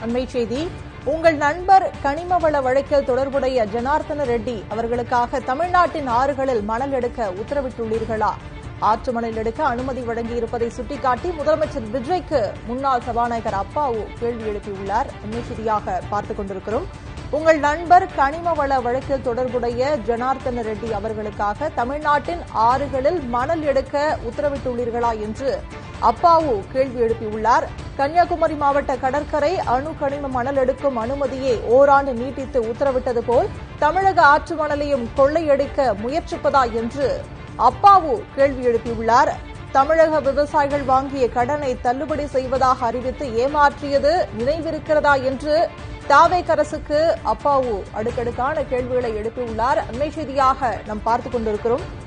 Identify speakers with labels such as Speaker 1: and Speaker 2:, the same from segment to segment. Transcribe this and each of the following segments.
Speaker 1: அண்மை செய்தி. உங்கள் நண்பர் கனிமவள வழக்கில் தொடர்புடைய ஜனார்தன ரெட்டி அவர்களுக்காக தமிழ்நாட்டின் ஆறுகளில் மணல் எடுக்க உத்தரவிட்டுள்ளீர்களா? ஆற்று மணல் எடுக்க அனுமதி வழங்கியிருப்பதை சுட்டிக்காட்டி முதலமைச்சர் விஜய்க்கு முன்னாள் சபாநாயகர் அப்பாவு கேள்வி எழுப்பியுள்ளார். அண்மை செய்தியாக பார்த்துக் கொண்டிருக்கிறோம். உங்கள் நண்பர் கனிமவள வழக்கில் தொடர்புடைய ஜனார்தன ரெட்டி அவர்களுக்காக தமிழ்நாட்டின் ஆறுகளில் மணல் எடுக்க உத்தரவிட்டுள்ளீர்களா என்று அப்பாவு கேள்வி எழுப்பியுள்ளார். கன்னியாகுமரி மாவட்ட கடற்கரை அணு கனிம மணல் எடுக்கும் அனுமதியை ஓராண்டு நீட்டித்து உத்தரவிட்டது போல் தமிழக ஆற்று மணலையும் கொள்ளையடிக்க முயற்சிப்பதா என்று அப்பாவு கேள்வி எழுப்பியுள்ளார். தமிழக விவசாயிகள் வாங்கிய கடனை தள்ளுபடி செய்வதாக அறிவித்து ஏமாற்றியது நினைவிருக்கிறதா என்று தாவேக அரசுக்கு அப்பாவு அடுக்கடுக்கான கேள்விகளை எழுப்பியுள்ளார். அண்மை செய்தியாக நாம் பார்த்துக் கொண்டிருக்கிறோம்.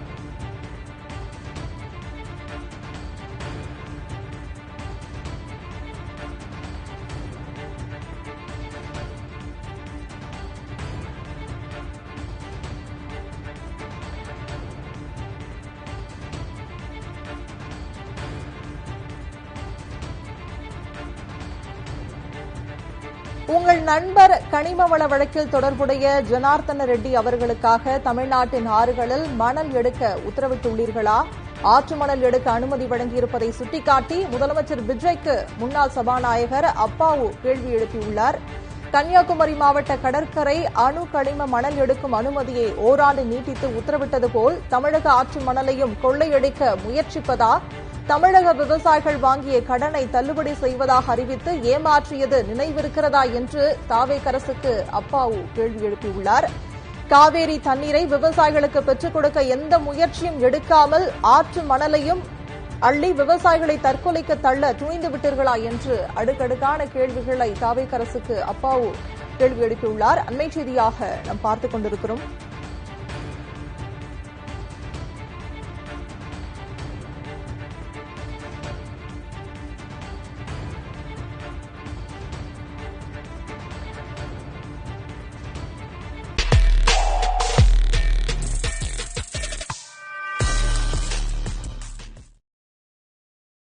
Speaker 1: உங்கள் நண்பர் கனிமவள வழக்கில் தொடர்புடைய ஜனார்தன ரெட்டி அவர்களுக்காக தமிழ்நாட்டின் ஆறுகளில் மணல் எடுக்க உத்தரவிட்டுள்ளீர்களா? ஆற்று மணல் எடுக்க அனுமதி வழங்கியிருப்பதை சுட்டிக்காட்டி முதலமைச்சர் விஜய்க்கு முன்னாள் சபாநாயகர் அப்பாவு கேள்வி எழுப்பியுள்ளார். கன்னியாகுமரி மாவட்ட கடற்கரை அணு கனிம மணல் எடுக்கும் அனுமதியை ஓராண்டு நீட்டித்து உத்தரவிட்டது போல் தமிழக ஆற்று மணலையும் கொள்ளையடிக்க முயற்சிப்பதா? தமிழக விவசாயிகள் வாங்கிய கடனை தள்ளுபடி செய்வதாக அறிவித்து ஏமாற்றியது நினைவிருக்கிறதா என்று தாவேக அரசுக்கு அப்பாவு கேள்வி எழுப்பியுள்ளார். காவேரி தண்ணீரை விவசாயிகளுக்கு பெற்றுக் கொடுக்க எந்த முயற்சியும் எடுக்காமல் ஆற்று மணலையும் அள்ளி விவசாயிகளை தற்கொலைக்கு தள்ள துணிந்து விட்டீர்களா என்று அடுக்கடுக்கான கேள்விகளை தாவேக அரசுக்கு அப்பாவு கேள்வி எழுப்பியுள்ளார். அண்மை செய்தியாக நாம் பார்த்துக் கொண்டிருக்கிறோம்.